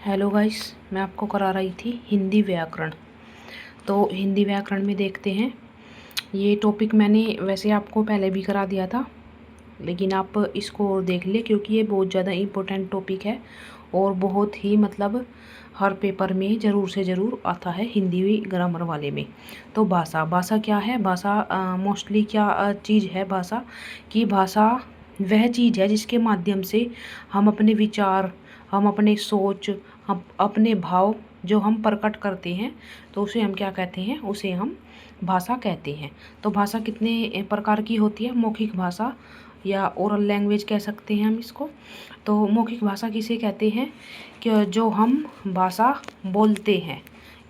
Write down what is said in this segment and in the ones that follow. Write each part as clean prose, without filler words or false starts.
Hello guys, मैं आपको करा रही थी हिंदी व्याकरण। तो हिंदी व्याकरण में देखते हैं। ये टॉपिक मैंने वैसे आपको पहले भी करा दिया था, लेकिन आप इसको देख ले क्योंकि ये बहुत ज़्यादा इम्पोर्टेंट टॉपिक है और बहुत ही हर पेपर में ज़रूर से ज़रूर आता है हिंदी ग्रामर वाले में। तो भाषा क्या है? भाषा मोस्टली क्या चीज़ है? भाषा वह चीज़ है जिसके माध्यम से हम अपने विचार, हम अपने सोच, हम अपने भाव जो हम प्रकट करते हैं, तो उसे हम क्या कहते हैं? उसे हम भाषा कहते हैं। तो भाषा कितने प्रकार की होती है? मौखिक भाषा या ओरल लैंग्वेज कह सकते हैं हम इसको। तो मौखिक भाषा किसे कहते हैं? कि जो हम भाषा बोलते हैं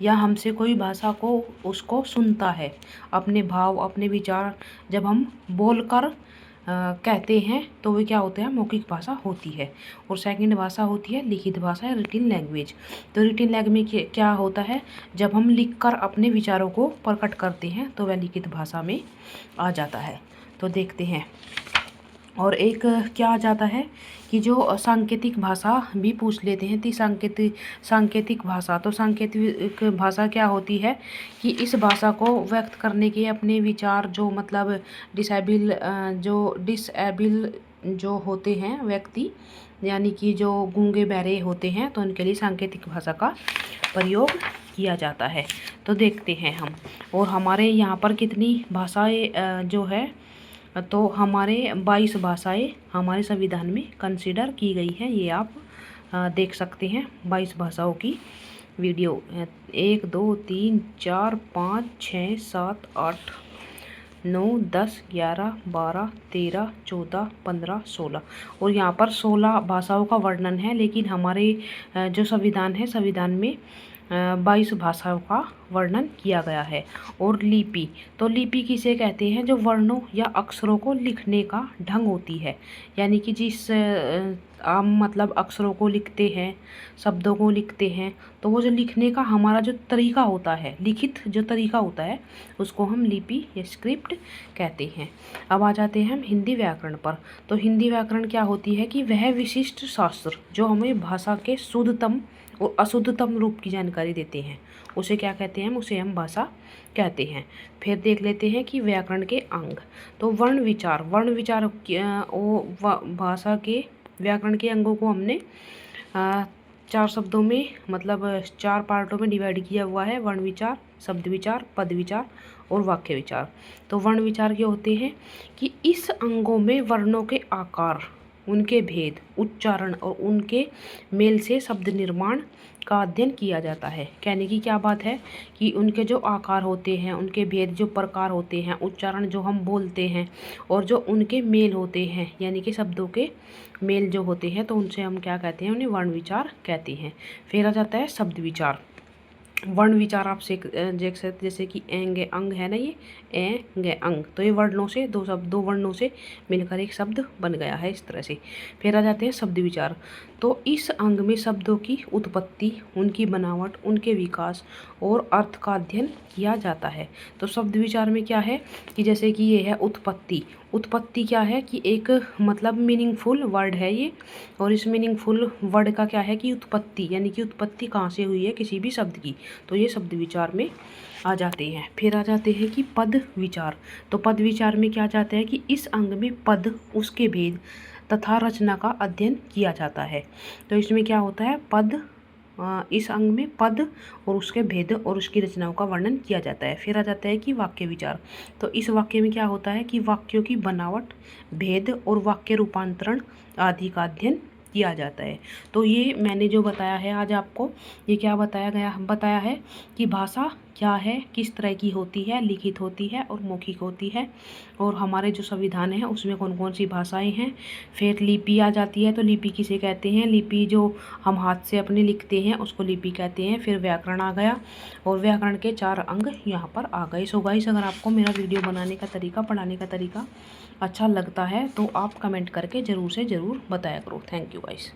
या हमसे कोई भाषा को उसको सुनता है, अपने भाव, अपने विचार जब हम बोलकर कहते हैं तो वे क्या होते हैं? मौखिक भाषा होती है। और सेकंड भाषा होती है लिखित भाषा या रिटिन लैंग्वेज। तो रिटिन लैंग्वेज में क्या होता है? जब हम लिखकर अपने विचारों को प्रकट करते हैं तो वह लिखित भाषा में आ जाता है। तो देखते हैं। और एक क्या आ जाता है कि जो सांकेतिक भाषा भी पूछ लेते हैं। तो सांकेतिक भाषा, तो सांकेतिक भाषा क्या होती है कि इस भाषा को व्यक्त करने के अपने विचार जो डिसेबल जो होते हैं व्यक्ति, यानी कि जो गूंगे बहरे होते हैं, तो उनके लिए सांकेतिक भाषा का प्रयोग किया जाता है। तो देखते हैं हम। और हमारे यहाँ पर कितनी भाषाएं जो है, तो हमारे 22 भाषाएं हमारे संविधान में कंसीडर की गई हैं। ये आप देख सकते हैं 22 भाषाओं की वीडियो। 1 2 3 4 5 6 7 8 9 10 11 12 13 14 15 16 और यहाँ पर 16 भाषाओं का वर्णन है। लेकिन हमारे जो संविधान है, संविधान में 22 भाषाओं का वर्णन किया गया है। और लिपि, तो लिपि किसे कहते हैं? जो वर्णों या अक्षरों को लिखने का ढंग होती है, यानी कि जिस आम अक्षरों को लिखते हैं, शब्दों को लिखते हैं, तो वो जो लिखने का हमारा जो तरीका होता है, लिखित जो तरीका होता है, उसको हम लिपि या स्क्रिप्ट कहते हैं। अब आ जाते हैं हम हिंदी व्याकरण पर। तो हिंदी व्याकरण क्या होती है कि वह विशिष्ट शास्त्र जो हमें भाषा के शुद्धतम और अशुद्धतम रूप की जानकारी देते हैं, उसे क्या कहते हैं? उसे हम भाषा कहते हैं। फिर देख लेते हैं कि व्याकरण के अंग। तो वर्ण विचार भाषा के व्याकरण के अंगों को हमने 4 शब्दों में 4 पार्टों में डिवाइड किया हुआ है। वर्ण विचार, शब्द विचार, पद विचार और वाक्य विचार। तो वर्ण विचार क्या होते हैं कि इस अंगों में वर्णों के आकार, उनके भेद, उच्चारण और उनके मेल से शब्द निर्माण का अध्ययन किया जाता है। कहने की क्या बात है कि उनके जो आकार होते हैं, उनके भेद जो प्रकार होते हैं, उच्चारण जो हम बोलते हैं, और जो उनके मेल होते हैं, यानी कि शब्दों के मेल जो होते हैं, तो उनसे हम क्या कहते हैं? उन्हें वर्ण विचार कहते हैं। फिर आ जाता है शब्द विचार। वर्ण विचार आपसे देख सकते, जैसे कि एंग अंग है ना, ये एंग अंग, तो ये वर्णों से दो वर्णों से मिलकर एक शब्द बन गया है इस तरह से। फिर आ जाते हैं शब्द विचार। तो इस अंग में शब्दों की उत्पत्ति, उनकी बनावट, उनके विकास और अर्थ का अध्ययन किया जाता है। तो शब्द विचार में क्या है कि जैसे कि ये है उत्पत्ति। उत्पत्ति क्या है कि एक मीनिंगफुल वर्ड है ये, और इस मीनिंगफुल वर्ड का क्या है कि उत्पत्ति, यानी कि उत्पत्ति कहाँ से हुई है किसी भी शब्द की, तो ये शब्द विचार में आ जाते हैं। फिर आ जाते हैं कि पद विचार। तो पद विचार में क्या जाता है कि इस अंग में पद, उसके भेद तथा रचना का अध्ययन किया जाता है। तो इसमें क्या होता है? इस अंग में पद और उसके भेद और उसकी रचनाओं का वर्णन किया जाता है। फिर आ जाता है कि वाक्य विचार। तो इस वाक्य में क्या होता है कि वाक्यों की बनावट, भेद और वाक्य रूपांतरण आदि का अध्ययन किया जाता है। तो ये मैंने जो बताया है आज आपको, ये क्या बताया है कि भाषा क्या है, किस तरह की होती है, लिखित होती है और मौखिक होती है, और हमारे जो संविधान है उसमें कौन कौन सी भाषाएं हैं। फिर लिपि आ जाती है। तो लिपि किसे कहते हैं? लिपि जो हम हाथ से अपने लिखते हैं उसको लिपि कहते हैं। फिर व्याकरण आ गया, और व्याकरण के 4 अंग यहाँ पर आ गए। सो गाइस, अगर आपको मेरा वीडियो बनाने का तरीका, पढ़ाने का तरीका अच्छा लगता है तो आप कमेंट करके ज़रूर से ज़रूर बताया करो। Thank you guys.